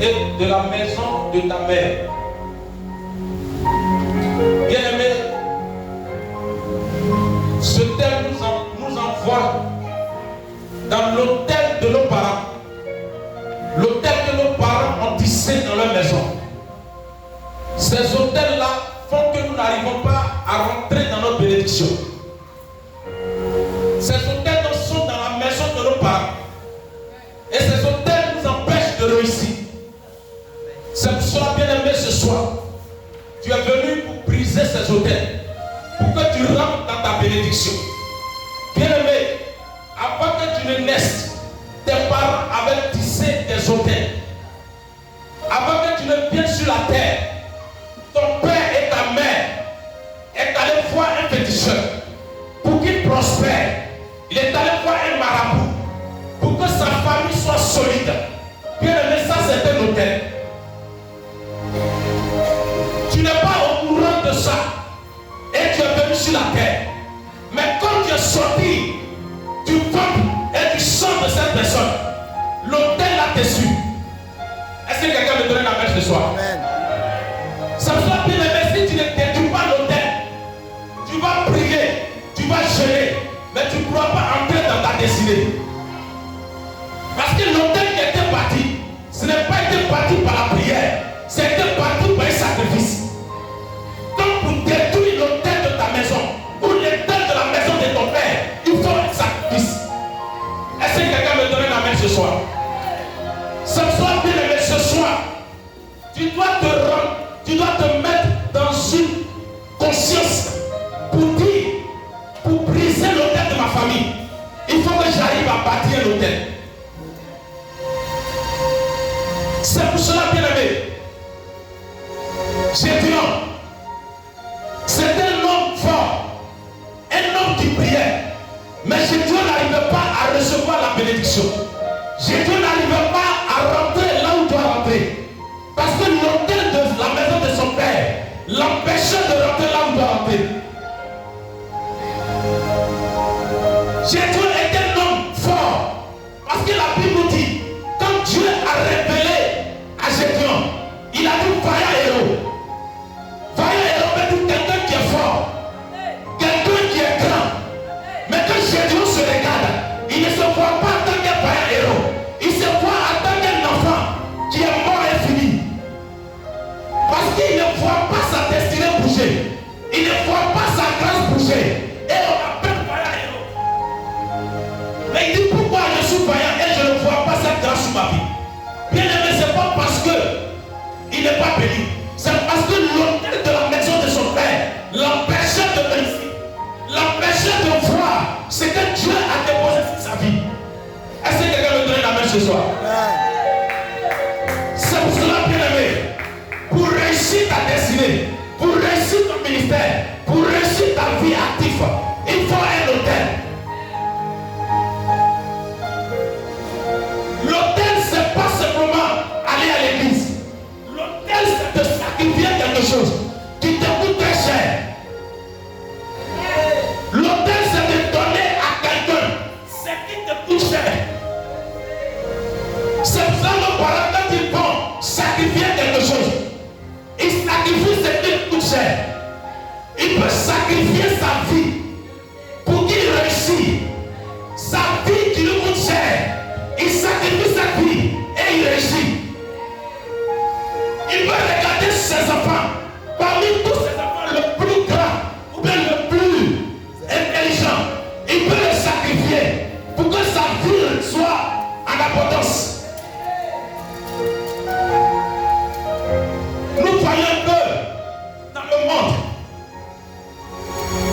et de la maison de ta mère. Bien-aimé, ce thème nous envoie dans l'autel de nos parents. L'autel que nos parents ont tissé dans leur maison. Ces autels-là font que nous n'arrivons pas à rentrer dans notre bénédiction. Ces autels sont dans la maison de nos parents. Et ces autels nous empêchent de réussir. C'est pour cela, bien-aimé, ce soir, tu es venu pour briser ces autels, pour que tu rentres dans ta bénédiction. Bien-aimé, avant que tu ne naisses, tes parents avaient tissé des autels. Avant que tu ne viennes sur la terre, ton père et ta mère est allé voir un féticheur pour qu'il prospère. Il est allé voir un marabout pour que sa famille soit solide. Bien-aimé, ça c'est un autel. Tu n'es pas au courant de ça et tu es venu sur la terre. Mais quand tu es sorti du peuple et du sang de cette personne, l'autel a déçu. Est-ce que quelqu'un me donne la main ce soir? Amen. Ça me soit bien aimé, si tu ne détruis pas l'autel, tu vas prier, tu vas jeûner, mais tu ne pourras pas entrer dans ta destinée. Parce que l'autel qui était parti, ce n'est pas été parti par la prière, c'était parti par un sacrifice. Donc pour détruire l'autel de ta maison, ou l'autel de la maison de ton père, il faut un sacrifice. Est-ce que quelqu'un me donne la main ce soir? Ce soir, bien aimé, ce soir, tu dois te rendre, tu dois te mettre dans une conscience pour dire, pour briser l'autel de ma famille, il faut que j'arrive à bâtir l'autel. C'est pour cela, bien aimé, Gédéon, c'est un homme fort, un homme qui priait, mais Gédéon n'arrivait pas à recevoir la bénédiction. Gédéon n'arrivait pas à rentrer là où il doit rentrer. Parce que l'autel de la maison de son père l'empêchait de rentrer là où il doit rentrer. Gédéon est un homme fort. Parce que la Bible nous dit, quand Dieu a révélé à Gédéon, il a dit vaillant héros. Vaillant héros veut dire quelqu'un qui est fort, quelqu'un qui est grand. Mais quand Gédéon se regarde, il ne se voit pas en tant qu'un vaillant héros. Il se voit en tant qu'un enfant qui est mort et fini. Parce qu'il ne voit pas sa destinée bouger. Il ne voit pas sa grâce bouger. Et on appelle vaillant héros. Mais il dit pourquoi je suis vaillant et je ne vois pas cette grâce sur ma vie. Bien aimé, ce n'est pas parce qu'il n'est pas béni. C'est parce que l'autel de la maison de son père l'empêchait de réussir. L'empêchait de voir ce que Dieu a déposé sur sa vie. Est-ce que quelqu'un me donne la main ce soir? C'est pour cela, bien aimé, pour réussir ta destinée, pour réussir ton ministère, pour réussir ta vie active, il faut un autel. L'autel, c'est pas simplement aller à l'église. L'autel, c'est de sacrifier quelque chose qui te coûte très cher. L'autel, c'est de donner à quelqu'un ce qui te coûte cher. C'est pour ça que nos parents, quand ils vont sacrifier quelque chose, ils sacrifient ce qui coûte cher. Il peut sacrifier sa vie pour qu'il réussisse. Sa vie qui lui coûte cher, il sacrifie sa vie et il réussit. Il peut regarder ses enfants. Parmi tous ses enfants, le plus grand ou bien le plus intelligent, il peut le sacrifier pour que sa vie soit en abondance. Nous voyons un peu dans le monde.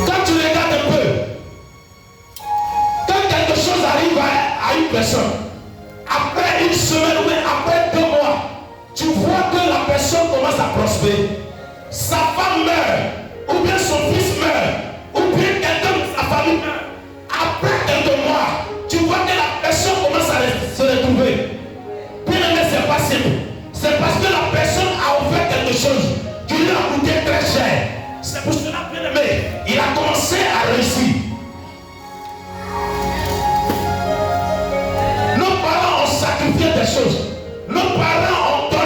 Quand tu regardes un peu, quand quelque chose arrive à une personne, après une semaine ou même après 2 mois, tu vois que la personne commence à prospérer. Sa femme meurt, ou bien son fils meurt, ou bien quelqu'un de sa famille meurt. Après quelques mois, tu vois que la personne commence à se retrouver. Bien aimé, c'est pas simple. C'est parce que la personne a ouvert quelque chose qui lui a coûté très cher. C'est pour cela, bien aimé, il a commencé à réussir. Nos parents ont sacrifié des choses. Nos parents ont donné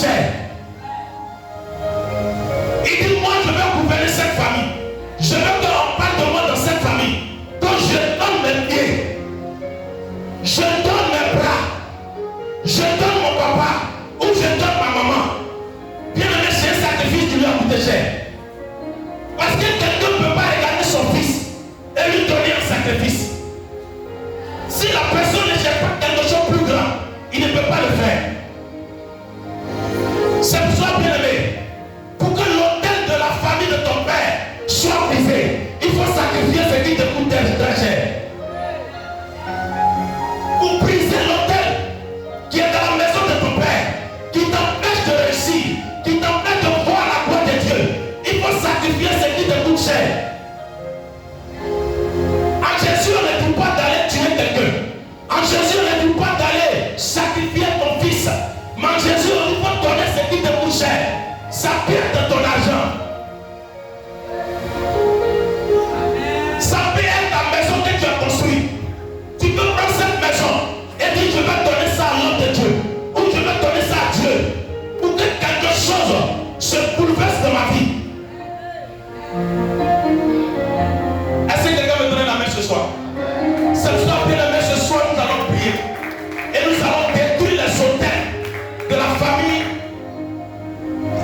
cher. Il dit, moi je vais gouverner cette famille. Je veux qu'on parle de moi dans cette famille. Donc je donne mes pieds. Je donne mes bras. Je donne mon papa. Ou je donne ma maman. Bien aimé, c'est un sacrifice qui lui a coûté cher. Parce que quelqu'un ne peut pas regarder son fils et lui donner un sacrifice. Si la personne ne cherche pas quelque chose de plus grand, il ne peut pas le faire. C'est pour ça, bien aimé, pour que l'autel de la famille de ton père soit brisé, il faut sacrifier ce qui te coûte très cher. Pour briser l'autel qui est dans la maison de ton père, qui t'empêche de réussir, qui t'empêche de voir la gloire de Dieu, il faut sacrifier ce qui te coûte cher. En Jésus, on ne dit pas d'aller tuer quelqu'un. En Jésus, on ne dit pas d'aller sacrifier ton fils. Mais en Jésus, on dit pas donner ce qui te coûte cher. Ça perd ton argent. Ça peut être la maison que tu as construite. Tu peux prendre cette maison et dire je vais donner ça à l'homme de Dieu. Ou je vais donner ça à Dieu. Pour que quelque chose se bouleverse dans ma vie. Est-ce que quelqu'un veut donner la main ce soir? Ce soir, bien aimé, ce soir, nous allons prier. Et nous allons détruire les autels de la famille,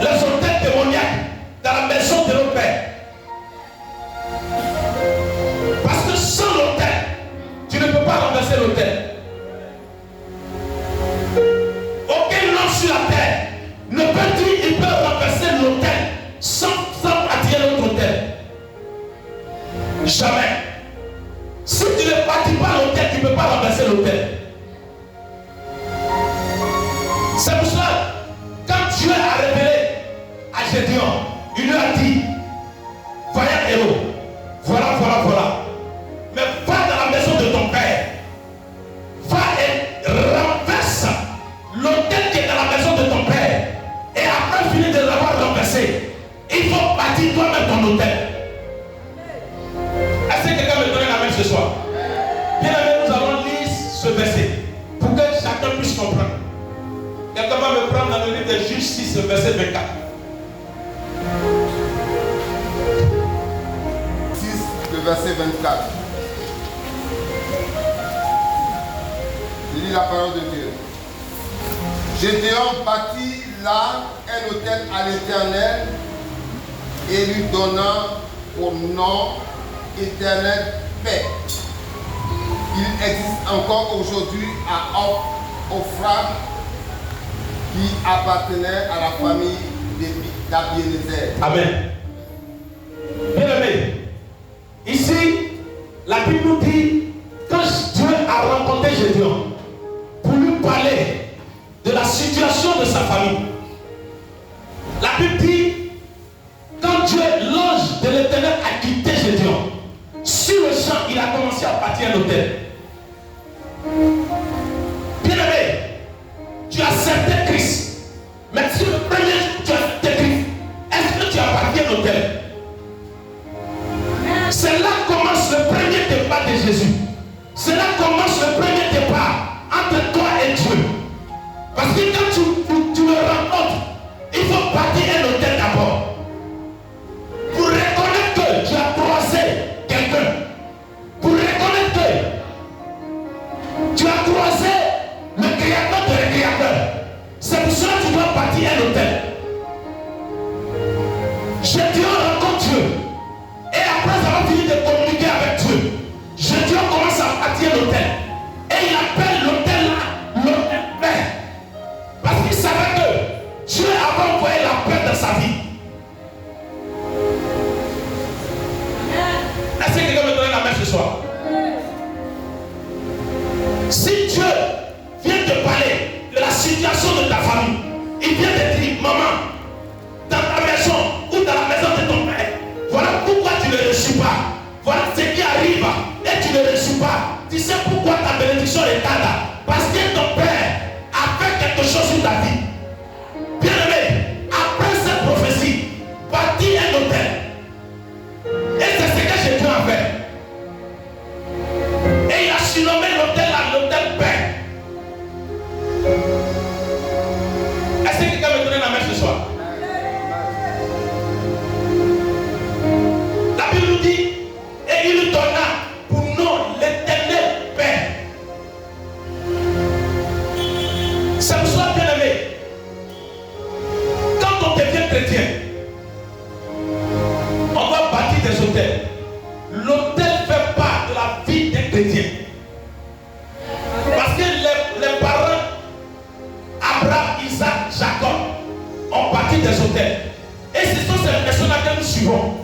les autels démoniaques dans la maison de nos pères. Parce que sans l'autel, tu ne peux pas renverser l'autel. Aucun homme sur la terre ne peut dire qu'il peut renverser l'autel sans attirer l'autre autel. Jamais. Si tu ne bâtis pas l'autel, tu ne peux pas renverser l'autel. C'est pour cela, quand Dieu a révélé à Gédéon, il lui a dit, vaillant héros, voilà. Mais va dans la maison de ton père. Va et renverse l'autel qui est dans la maison de ton père. Et après finir de l'avoir renversé, il faut bâtir toi-même ton autel. Est-ce que quelqu'un veut donner la main ce soir? Bien aimé, nous allons lire ce verset pour que chacun puisse comprendre. Quelqu'un va me prendre dans le livre de Juges 6, verset 24. 6, le verset 24. Je lis la parole de Dieu. Gédéon bâtit là un autel à l'Éternel et lui donna pour nom Éternel paix. Il existe encore aujourd'hui à Ophrah qui appartenait à la famille d'Abiénézer. Amen. Bien aimé, ici, la Bible nous dit, quand Dieu a rencontré Gédéon pour lui parler de la situation de sa famille, la Bible dit, quand Dieu, l'ange de l'Éternel, a quitté Gédéon, sur le champ, il a commencé à bâtir un autel. Bien aimé, tu as accepté Christ, mais sur le premier jour tu as accepté Christ, est-ce que tu as bâti un autel? C'est là que commence le premier départ de Jésus. C'est là que commence le premier départ entre toi et Dieu. Parce que quand tu le rencontres, il faut bâtir un autel d'abord. Pour reconnaître que tu as croisé quelqu'un. Pour reconnaître que tu as croisé le créateur de créateur. C'est pour ça que tu dois bâtir un autel. Gédéon rencontre Dieu. Et après avoir fini de communiquer avec Dieu, Gédéon commence à bâtir l'autel. Et il appelle l'autel là l'autel paix. Parce qu'il savait que Dieu avait envoyé la paix dans sa vie. Est-ce que quelqu'un me donne la main ce soir? Si Dieu vient te parler de la situation de ta famille, il vient te dire, maman, dans ta maison ou dans la maison de ton père, voilà pourquoi tu ne reçus pas. Voilà ce qui arrive et tu ne reçus pas. Tu sais pourquoi ta bénédiction est là? Parce que ton père a fait quelque chose sur ta vie. Bien aimé, après cette prophétie, bâtis un autel. Et c'est ce que Jésus a fait. Et il a surnommé l'autel à l'autel paix. Est-ce que quelqu'un me donne Abraham, Isaac, Jacob ont bâti des hôtels. Et ce sont ces personnes que nous suivons.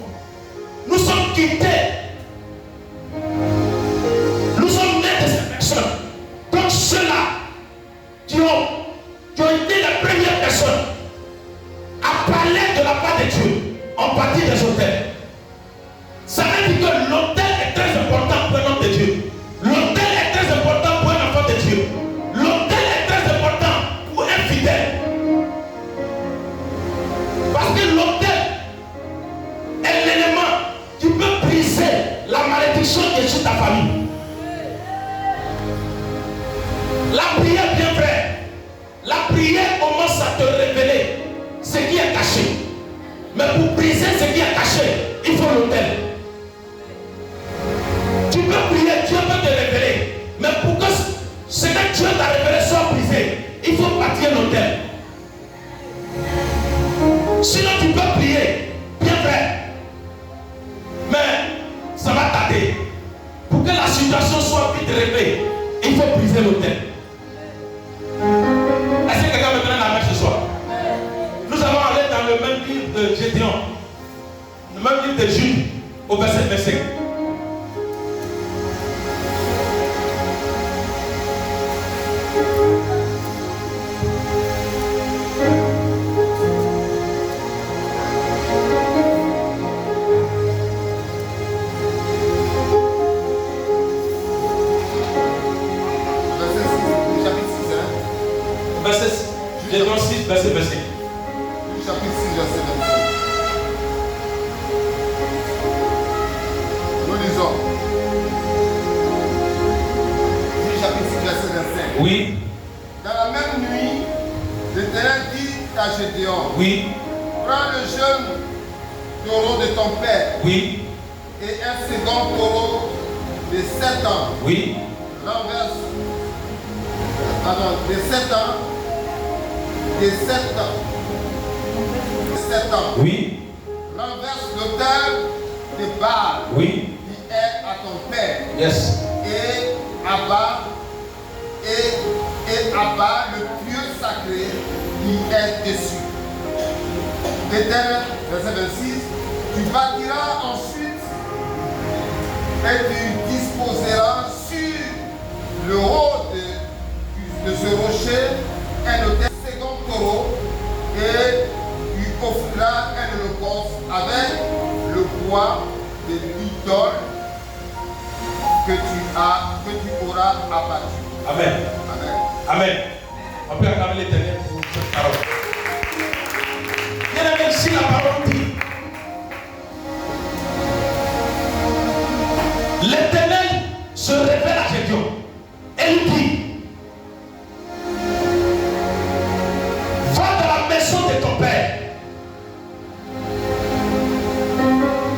Nous sommes quittés. Nous sommes nés de ces personnes. Donc ceux-là qui ont été les premières personnes à parler de la part de Dieu ont bâti des hôtels. Ça veut dire que l'hôtel est très important pour un homme de Dieu. L'hôtel est très important pour un enfant de Dieu. L'hôtel est très important pour un fidèle. Parce que l'hôtel est l'élément qui peut briser la malédiction qui est sur ta famille. La prière, bien vrai. La prière commence à te révéler ce qui est caché. Mais pour briser ce qui est caché, il faut l'autel. Tu peux prier, Dieu peut te révéler. Mais pour que ce que Dieu t'a révélé soit brisé, il faut bâtir l'autel. Sinon tu peux prier, bien vrai. Mais ça va tarder. Pour que la situation soit vite réglée, il faut briser l'autel. Est-ce que quelqu'un me donne la main ce soir? Nous allons aller dans le même livre de Gédéon, le même livre de Jude, au verset 25. Gédéon 6, verset 25. Chapitre 6, verset 25. Nous lisons. Chapitre 6, verset 25. Oui. Dans la même nuit, l'Éternel dit à Gédéon, Oui. prends le jeune taureau de ton père, Oui. et un second taureau de 7 ans. Oui. Renverse. Pardon, de 7 ans. De 7 ans. De 7 ans. Oui. Renverse l'autel de Baal, Oui. qui est à ton père. Yes. Et abat le pieu sacré qui est dessus. L'Éternel, verset 26, tu bâtiras ensuite et tu disposeras sur le haut de ce rocher un autel second taureau et tu offriras un holocauste avec le bois de l'idole que tu auras abattu. Amen. Amen. Amen. On peut acclamer l'Éternel pour cette parole. Bien aimé, si la parole dit, l'Éternel se révèle à Gédéon et lui dit, va dans la maison de ton père,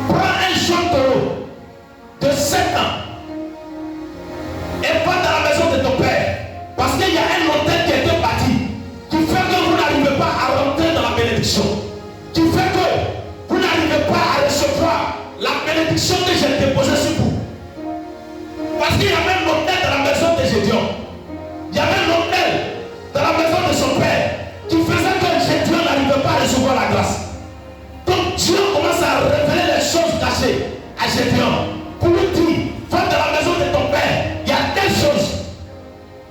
prends un jeune taureau de 7 ans et va dans la maison de ton père, parce qu'il y a un autel qui a été bâti qui fait que vous n'arrivez pas à rentrer dans la bénédiction, qui fait que vous n'arrivez pas à recevoir la bénédiction que j'ai déposée sur vous. Parce qu'il y avait un autel dans la maison de Gédéon, il y avait un autel dans la maison de son père qui faisait que Gédéon n'arrivait pas à recevoir la grâce. Donc Dieu commence à révéler les choses cachées à Gédéon pour lui dire, va dans la maison de ton père, il y a telle chose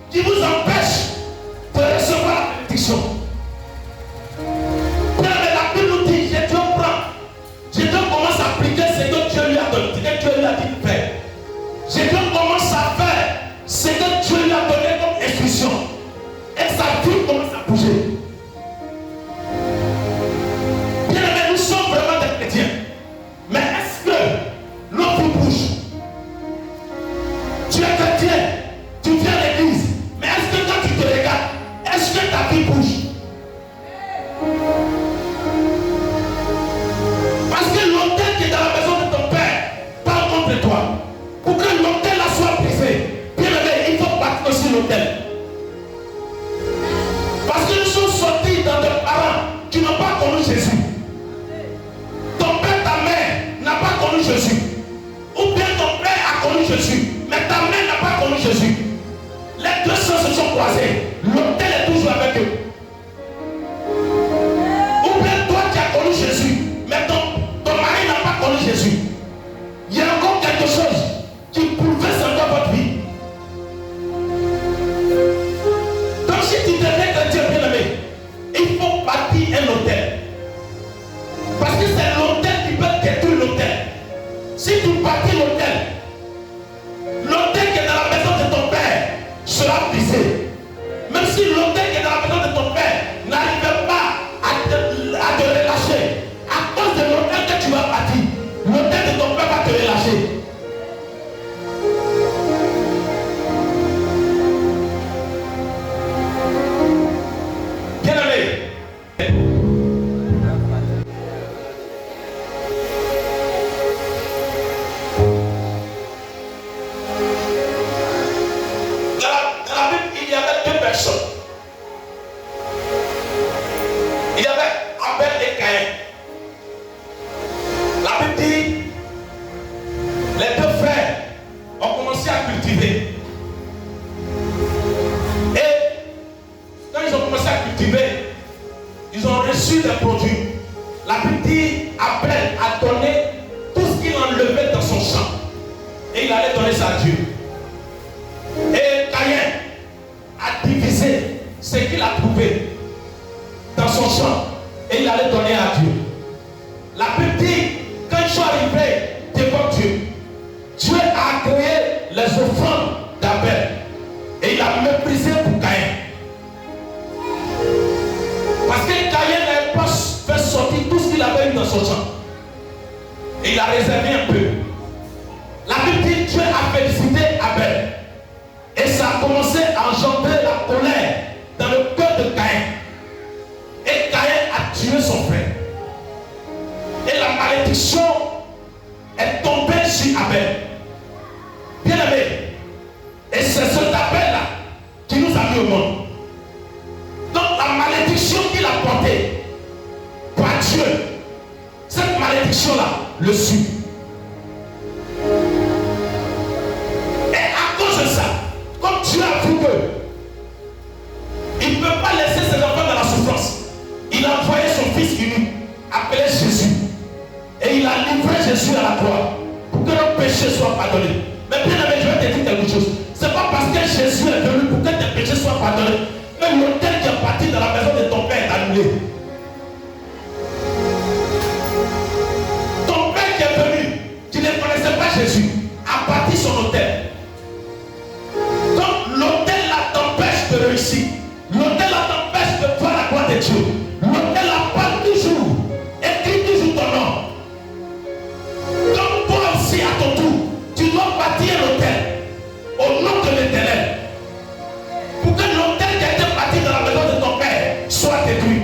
qui vous empêche de recevoir la bénédiction. Bien, mais la Bible nous dit, Gédéon prend, Gédéon commence à appliquer ce que Dieu lui a donné, ce que Dieu lui a dit de faire. Gédéon commence à faire ce que Dieu lui a donné comme instruction. Et sa vie commence à bouger. Bien aimé, nous sommes vraiment des chrétiens. Mais est-ce que nos vies reçu des produits. La Bible dit Abel a donné tout ce qu'il enlevait dans son champ. Et il allait donner ça à Dieu. Et Caïn a divisé ce qu'il a trouvé dans son champ. Et il allait donner à Dieu. La Bible dit, quand ils sont arrivés devant Dieu, Dieu a créé les offrandes d'Abel. Et il a méprisé pour Caïn. Parce que Caïn n'avait pas fait sortir tout ce qu'il avait eu dans son champ. Et il a réservé un peu. La Bible dit Dieu a félicité Abel. Et ça a commencé à engendrer la colère dans le cœur de Caïn. Et Caïn a tué son frère. Et la malédiction est tombée sur Abel. Bien aimé. Et c'est cet Abel-là qui nous a mis au monde. Donc la malédiction qu'il a portée par Dieu, cette malédiction-là le suit. Et à cause de ça, comme Dieu a vu que il ne peut pas laisser ses enfants dans la souffrance, il a envoyé son fils unique, appelé Jésus. Et il a livré Jésus à la croix pour que nos péchés soient pardonnés. Mais bien aimé, je vais te dire quelque chose. Ce n'est pas parce que Jésus est venu pour que tes péchés soient pardonnés. Même l'autel qui est parti dans la maison de ton père est annulé. Ton père qui est venu, tu ne connaissais pas Jésus, a bâti son autel. Donc l'autel là t'empêche de réussir. L'autel là t'empêche de voir la gloire de Dieu. L'autel là parle toujours, écrit toujours ton nom. Donc toi aussi à ton tour, tu dois bâtir l'autel au nom de l'Éternel. Pour que l'autel qui a été bâti dans la maison de ton père soit détruit.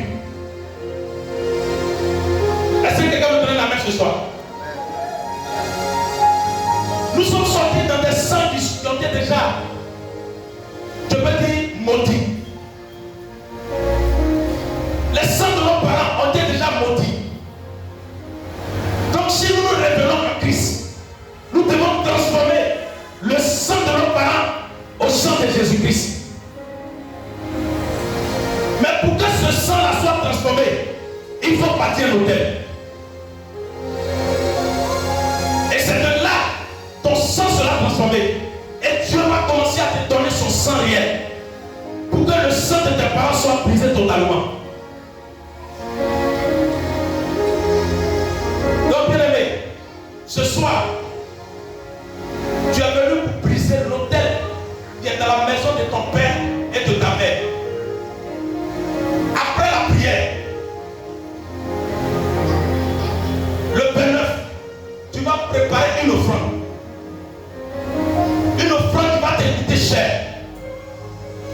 Est-ce que quelqu'un veut donner la main ce soir? Nous sommes sortis dans des sangs qui ont été déjà, je peux dire, maudits. Les sangs de nos parents ont été déjà maudits. Donc si nous nous révélons en Christ, nous devons transformer le sang de nos parents au sang de Jésus-Christ. Mais pour que ce sang-là soit transformé, il faut bâtir l'autel. Et c'est de là ton sang sera transformé. Et Dieu va commencer à te donner son sang réel. Pour que le sang de tes parents soit brisé totalement. Donc bien aimé, ce soir, tu es venu pour briser l'autel qui est dans la maison de ton père et de ta mère. Après la prière, le Père Neuf, tu vas préparer une offrande. Une offrande qui va te coûter cher.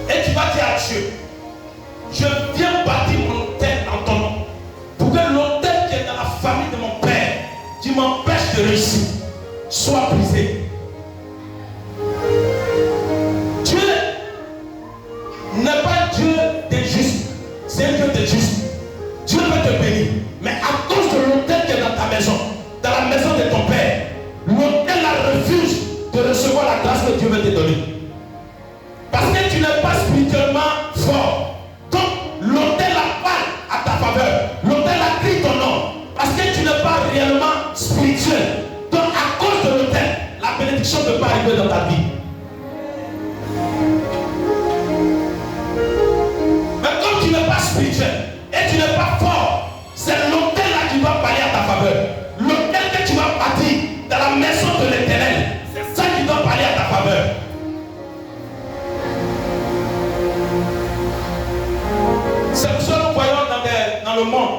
Et tu vas dire à Dieu, je viens bâtir mon autel en ton nom. Pour que l'autel qui est dans la famille de mon père, qui m'empêche de réussir, soit brisé. Dieu n'est pas Dieu des justes, c'est un Dieu des justes. Dieu veut te bénir. Mais à cause de l'autel qui est dans ta maison, dans la maison de ton père, l'autel refuse de recevoir la grâce que Dieu veut te donner. Parce que tu n'es pas spirituellement fort. Donc l'autel parle à ta faveur. L'autel crie ton nom. Parce que tu n'es pas réellement spirituel. Donc à cause de l'autel, la bénédiction ne peut pas arriver dans ta vie. Mais comme tu n'es pas spirituel et tu n'es pas fort, c'est l'autel qui va parler à ta faveur. L'autel que tu vas bâtir dans la maison de l'Éternel, c'est ça qui doit parler à ta faveur. C'est pour ça que nous voyons dans le monde,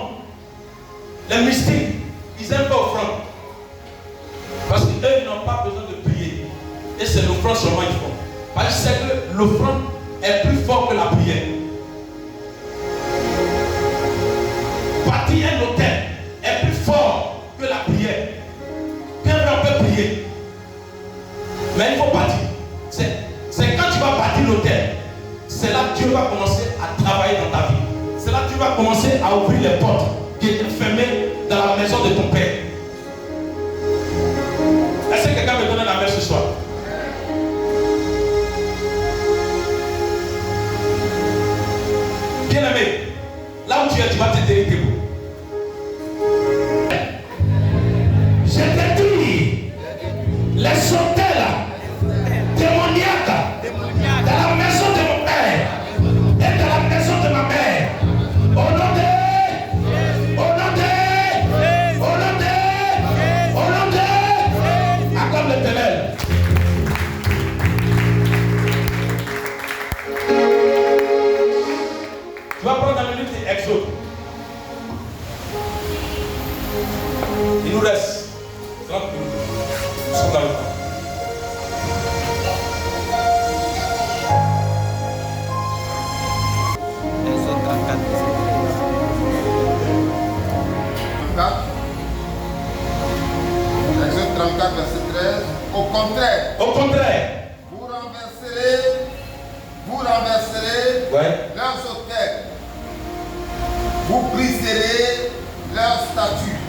les mystiques, ils n'aiment pas offrande. Parce qu'eux, ils n'ont pas besoin de prier. Et c'est l'offrande seulement qu'ils font. Parce que c'est que l'offrande est plus forte que la prière. Bâtir un hôtel est plus fort que la prière. Bien vrai, on peut prier. Mais il faut bâtir. C'est quand tu vas bâtir l'hôtel, c'est là que Dieu va commencer à travailler dans ta vie. C'est là que tu vas commencer à ouvrir les portes qui étaient fermées dans la maison de ton père. Est-ce que quelqu'un me donne la main ce soir? Bien aimé, là où où tu es, tu vas te tenir debout. Je te dis, les hôtels démoniaques dans la maison de mon père et dans la maison de ma mère, au nom de accorde l'Éternel. Tu vas prendre la minute et exode. Il nous reste 30 minutes. Nous sommes dans le temps. Exode 34, Exode 34, verset 13. Au contraire, vous renverserez Ouais. leurs autels, vous briserez leurs statues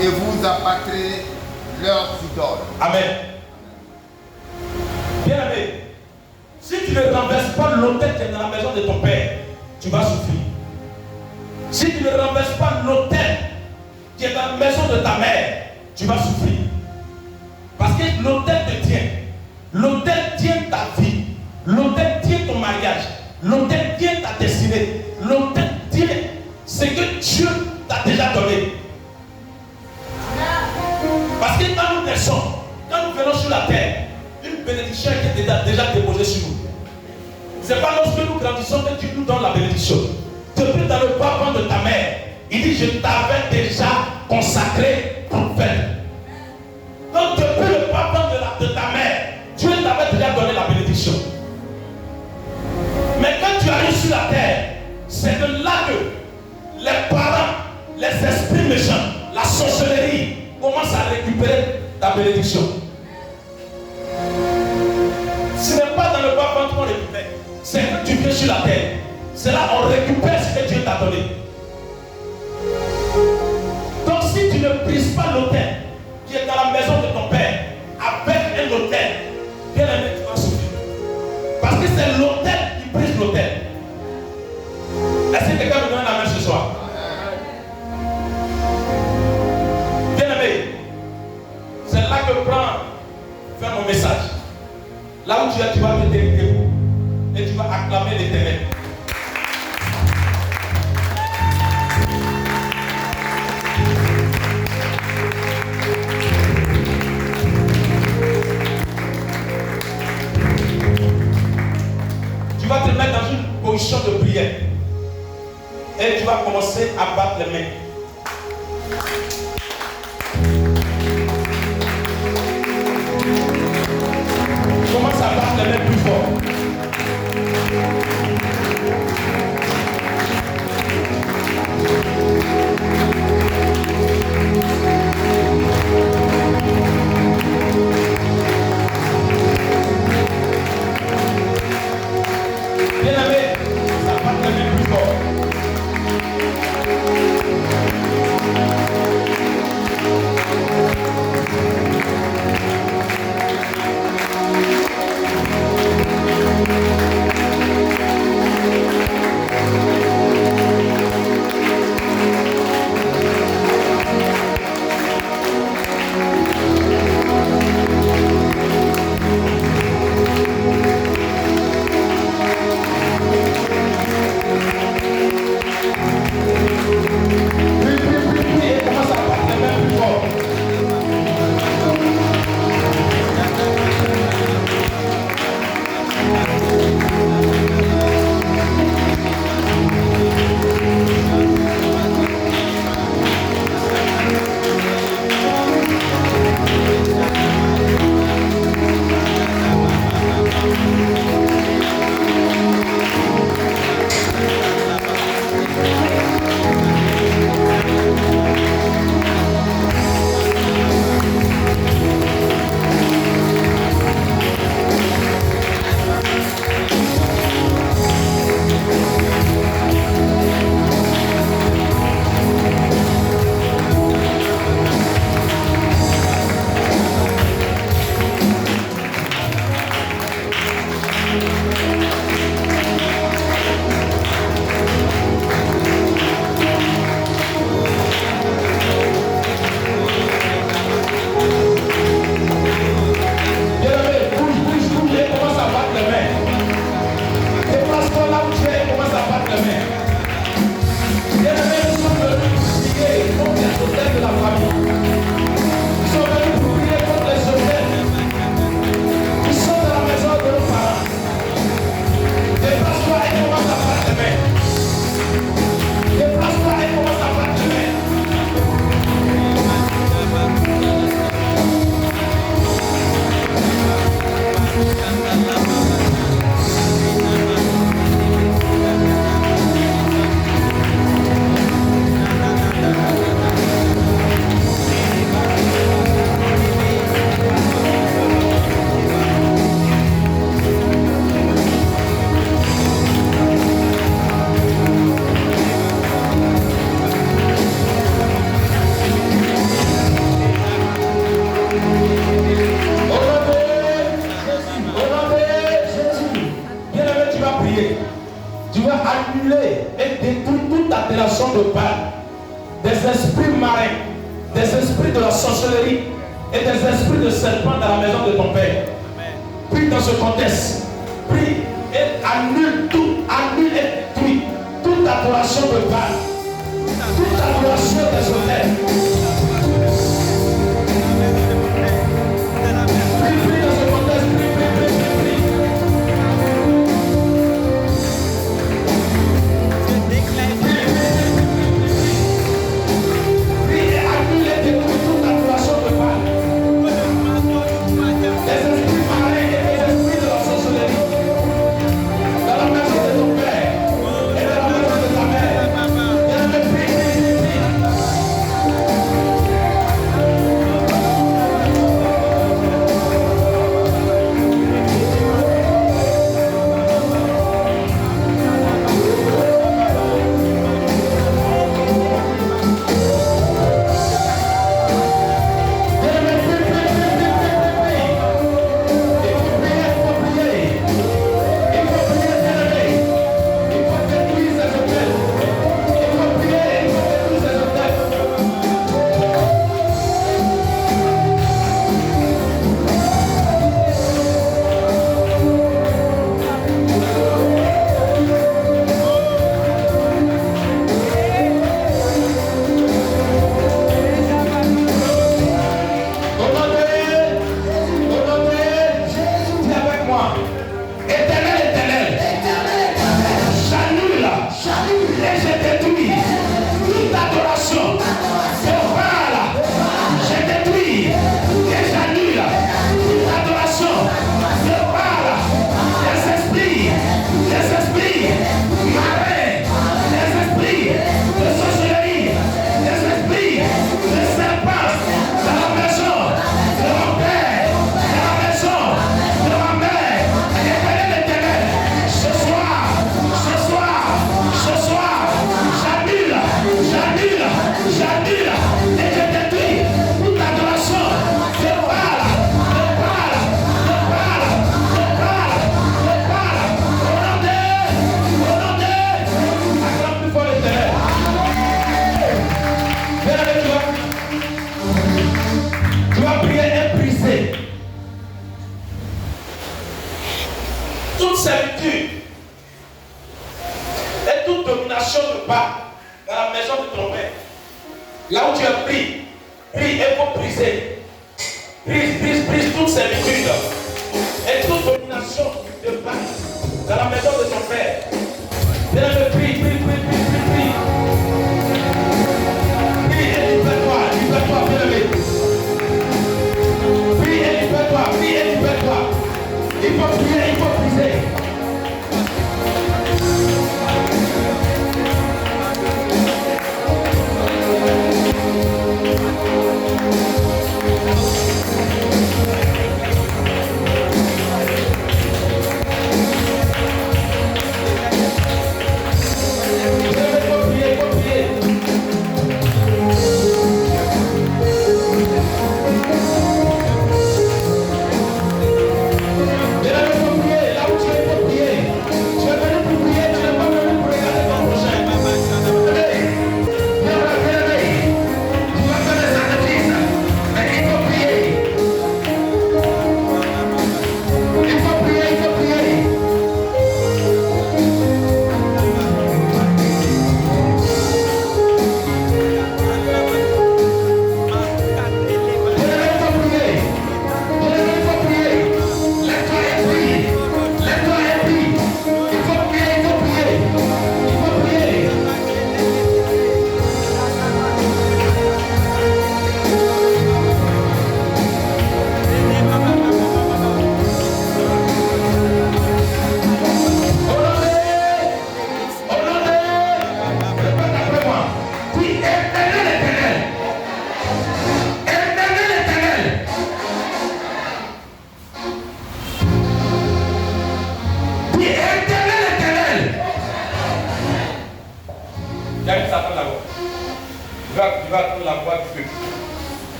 et vous abattrez leurs idoles. Amen. Bien aimé, si tu ne renverses pas l'autel qui est dans la maison de ton père, tu vas souffrir. Si tu ne renverses pas l'autel qui est dans la maison de ta mère, tu vas souffrir. Parce que l'autel te tient. L'autel tient ta vie. L'autel tient ton mariage. L'autel tient ta destinée. L'autel tient ce que Dieu t'a déjà donné. Parce que quand nous naissons, quand nous venons sur la terre, une bénédiction qui est déjà déposée sur nous. Ce n'est pas lorsque nous grandissons que Dieu nous donne la bénédiction. Depuis dans le bas de ta mère, il dit: je t'avais déjà consacré prophète. Donc depuis le bas de ta mère, Dieu t'avait déjà donné la bénédiction. Mais quand tu arrives sur la terre, c'est de là que les parents, les esprits méchants, la sorcellerie commencent à récupérer ta bénédiction. Ce n'est pas dans le bas ventre qu'on récupère, c'est quand tu viens sur la terre. C'est là qu'on récupère ce que Dieu t'a donné. Donc si tu ne brises pas l'autel qui est dans la maison de ton père avec un autel, bien aimé, tu vas souffrir. Parce que c'est l'autel qui brise l'autel. Est-ce que quelqu'un me donne la main ce soir? Bien aimé, c'est là que prends, fais mon message. Là où tu es, tu vas te tenir debout et tu vas acclamer l'Éternel. Tu vas te mettre dans une position de prière et tu vas commencer à battre les mains. Commence à battre les mains plus fort. Bien aimé, ça bat les mains plus fort. briser et détruire toute appellation de Baal, des esprits marins, des esprits de la sorcellerie et des esprits de serpents dans la maison de ton père. Prie dans ce contexte. Prie et annule et détruis toute adoration de Baal, toute adoration des hôtels. Prie dans ce contexte. Toute servitude et toute domination de bas dans la maison de ton père, là où tu as pris, prie et faut briser. Brise toute servitude et toute domination de bas dans la maison de ton père. Bien-aimé, prie. Prie et libère-toi, bien-aimé. Prie et libère-toi. Il faut prier, il faut briser.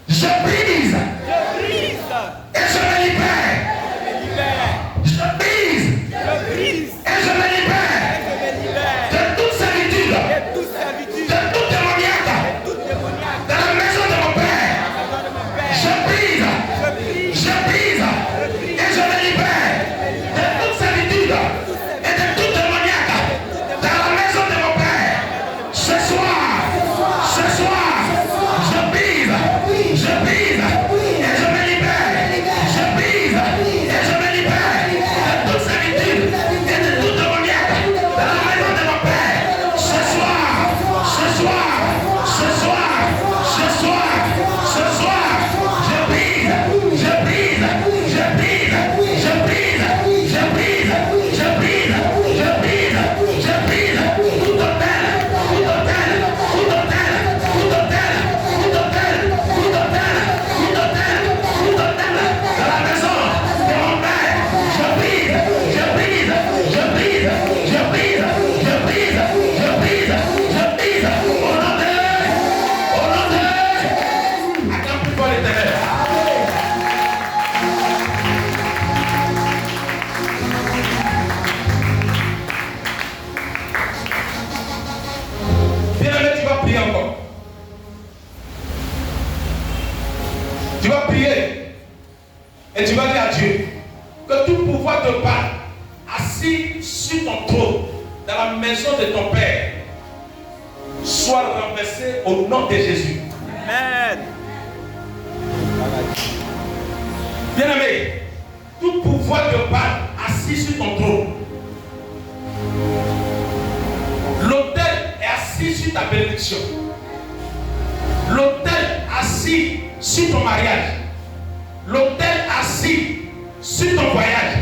Je Bien-aimé, tu vas prier encore. Tu vas prier et tu vas dire à Dieu que tout pouvoir de Baal assis sur ton trône dans la maison de ton Père soit renversé au nom de Jésus. Amen. Bien-aimé, tout pouvoir de Baal assis sur ton trône, l'autel est assis sur ta bénédiction, l'autel assis sur ton mariage, l'autel assis sur ton voyage,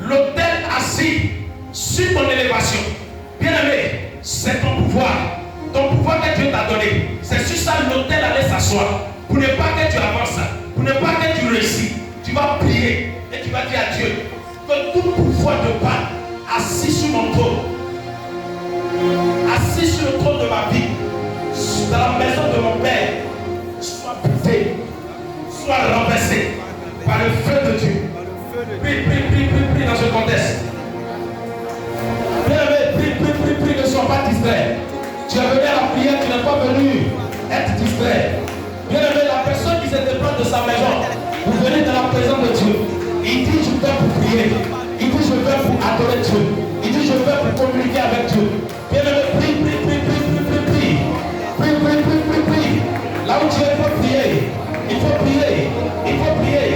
l'autel assis sur ton élévation. Bien-aimé, c'est ton pouvoir que Dieu t'a donné. C'est sur ça l'autel allait s'asseoir. Pour ne pas que tu avances, pour ne pas que tu réussis, tu vas prier et tu vas dire à Dieu que tout pouvoir de Baal assis sur mon trône, assis sur le trône de ma vie, dans la maison de mon Père, soit brisé, soit renversé par le feu de Dieu. Prie dans ce contexte. Bien-aimé, prie, ne sois pas distrait. Tu es venu à la prière, tu n'es pas venu être distrait. Bien-aimé, la personne qui se déplace de sa maison, vous venez dans la présence de Dieu. Il dit, je viens pour prier. Il dit, je viens pour adorer Dieu. Il dit, je viens pour communiquer avec Dieu. Bien-aimé, prie. Là où tu es, il faut prier. Il faut prier.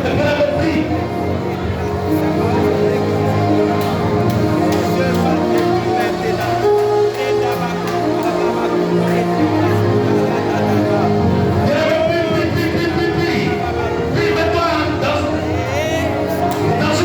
Bien-aimé, prie. Mets-toi dans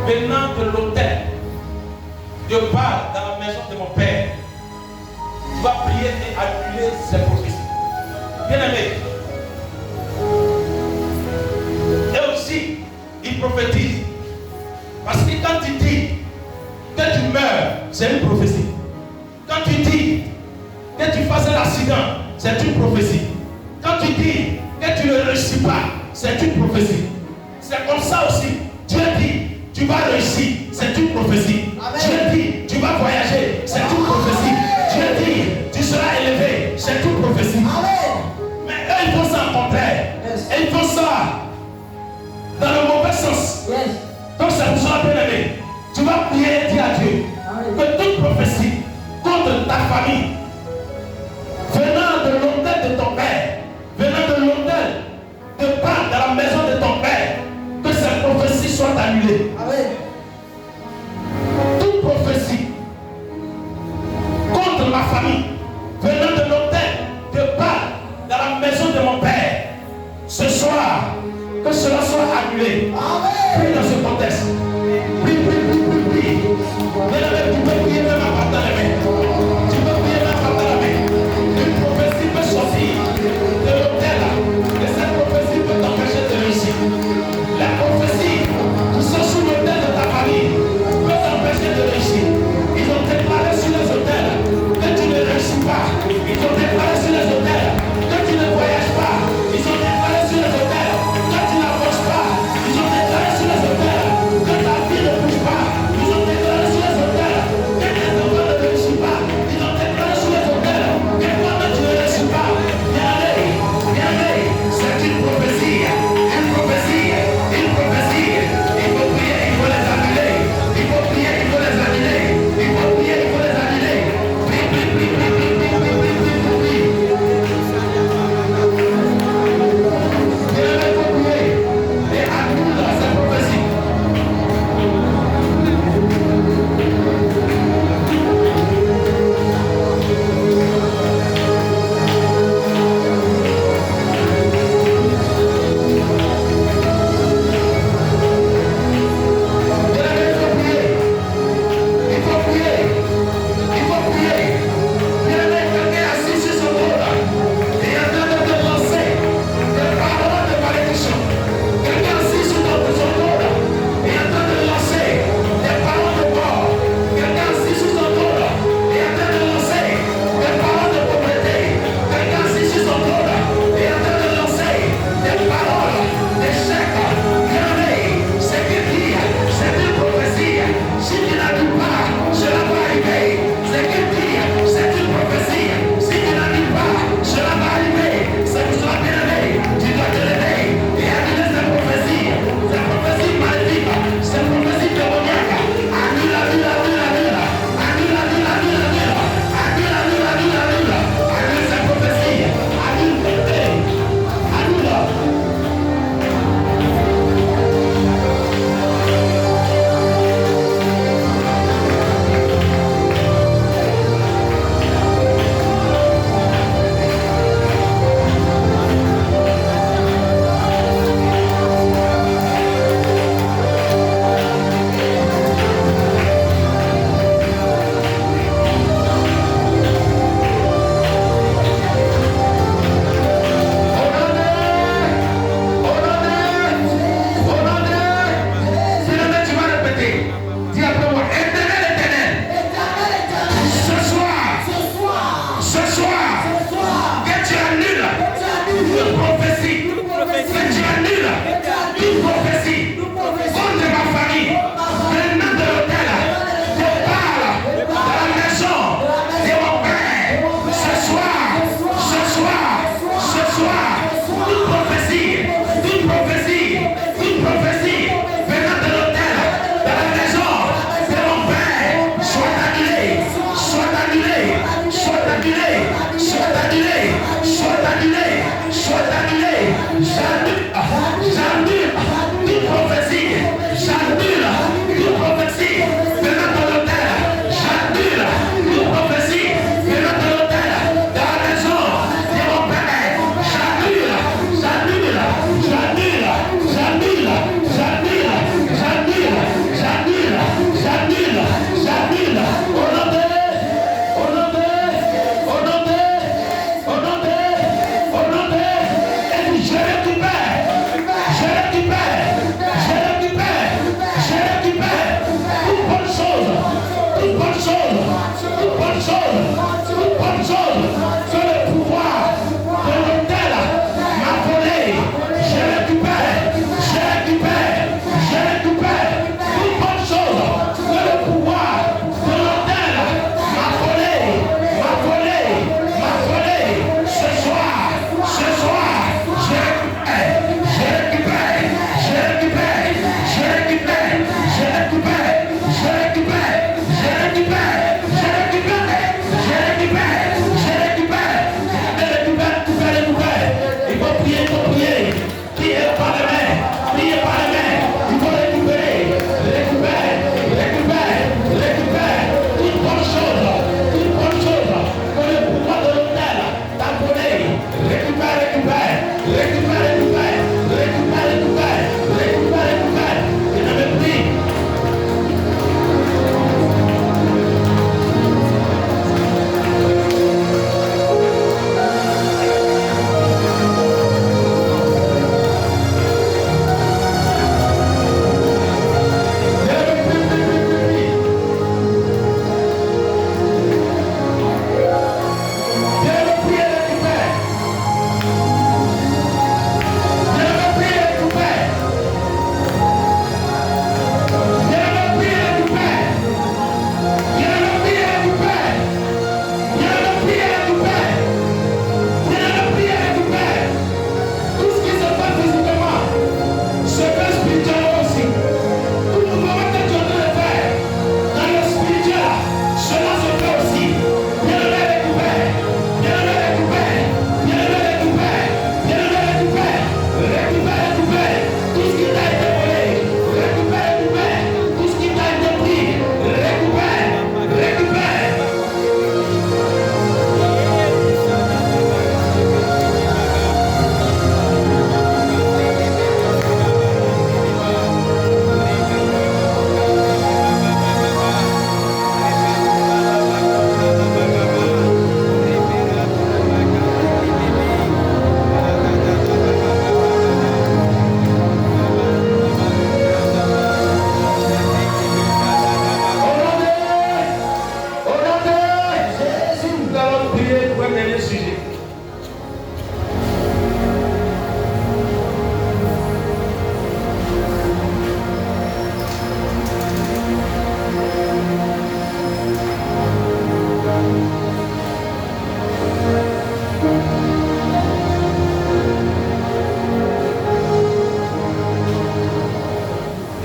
venant de l'autel, de Baal dans la maison de mon père, tu vas prier et annuler ces prophéties. Bien aimé. Et aussi, il prophétise. Parce que quand tu dis que tu meurs, c'est une prophétie. Quand tu dis que tu fasses un accident, c'est une prophétie. Quand tu dis que tu ne réussis pas, c'est une prophétie. C'est comme ça aussi. Dieu dit, tu vas réussir, c'est une prophétie. Amen. Dieu dit, tu vas voyager, c'est une prophétie. Dieu dit, tu seras élevé, c'est une prophétie. Amen. Mais eux, ils font ça en contraire. Yes. Et ils font ça dans le mauvais sens. Yes. Donc c'est pour ça, bien aimé, tu vas prier et dire à Dieu que toute prophétie contre ta famille, venant de l'autel de ton père, venant de l'autel de Baal dans la maison de ton père, que cette prophétie soit annulée. Amen. Toute prophétie contre ma famille, venant de l'autel de Baal dans la maison de mon père, ce soir, que cela soit annulé. Amen. Prie dans ce contexte. Prie, prie, prie, prie, prie. Bien aimé, tu peux prier même en partant les mains. Tu peux prier même en partant la main. Une prophétie peut sortir de l'autel et cette prophétie peut t'empêcher de réussir. La prophétie qui sont sous l'autel de ta famille peut t'empêcher de réussir. Ils ont déclaré sur les autels que tu ne réussis pas. Ils ont déclaré sur les autels que tu ne voyages pas. Ils ont déclaré sur les autels que tu n'avances pas. Ils ont déclaré sur les autels que ta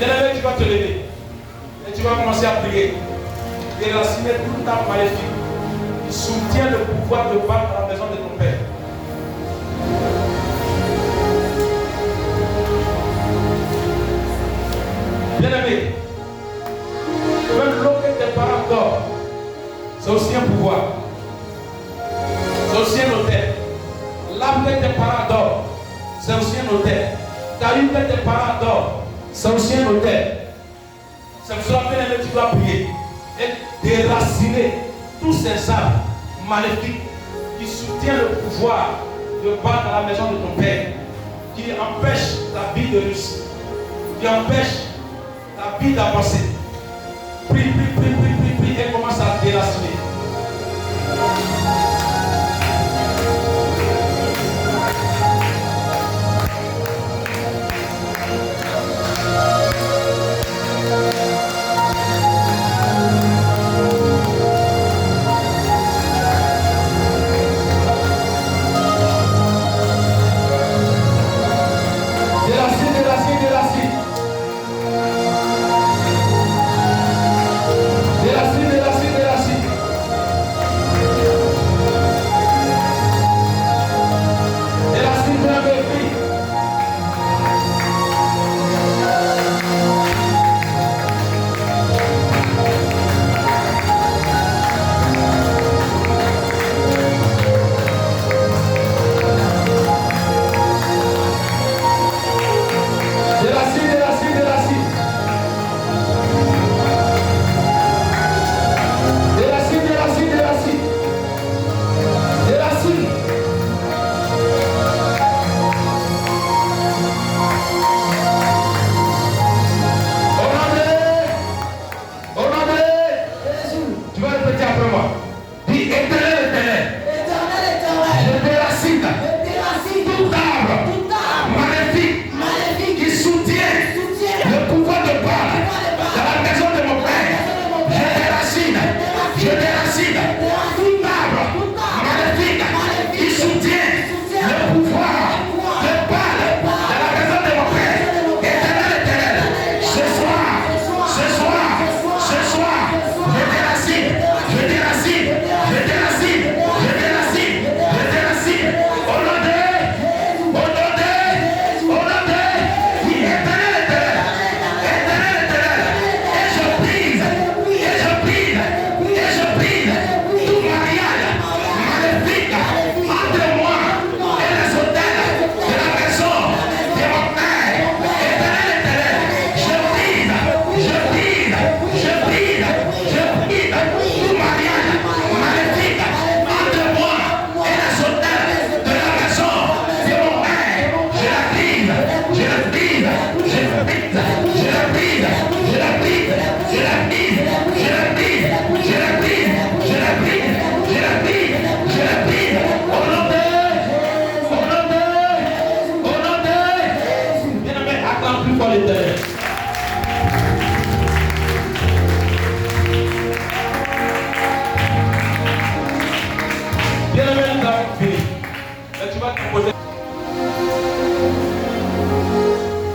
Bien-aimé, tu vas te lever. Et tu vas commencer à prier. Déraciner toute âme maléfique qui soutient le pouvoir de battre dans la maison de ton Père. Bien-aimé, même l'eau que tes parents dorment, c'est aussi un pouvoir. C'est aussi un hôtel. L'âme que tes parents dorment, c'est aussi un hôtel. Ta vie que tes parents dorment, c'est aussi un hôtel. C'est pour cela que tu dois prier et déraciner tous ces arbres maléfiques qui soutiennent le pouvoir de battre dans la maison de ton Père, qui empêchent ta vie de réussir, qui empêchent ta vie d'avancer. Prie, prie, prie, prie, prie, prie et commence à déraciner.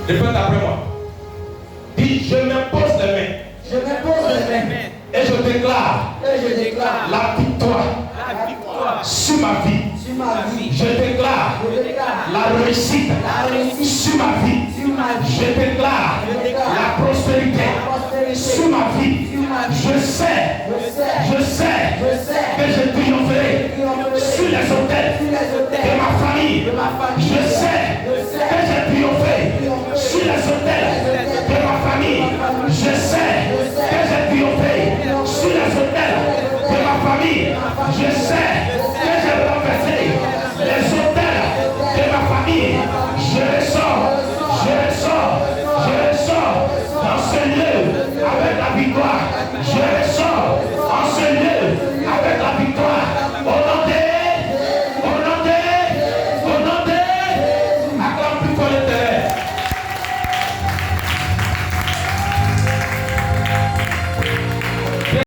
Répète après moi. Dis, je m'impose les mains. Je m'impose les mains. Et je déclare. La victoire. Sur ma vie. Je déclare. La réussite. Sur ma vie. Je déclare. La prospérité. Sur ma vie. Je sais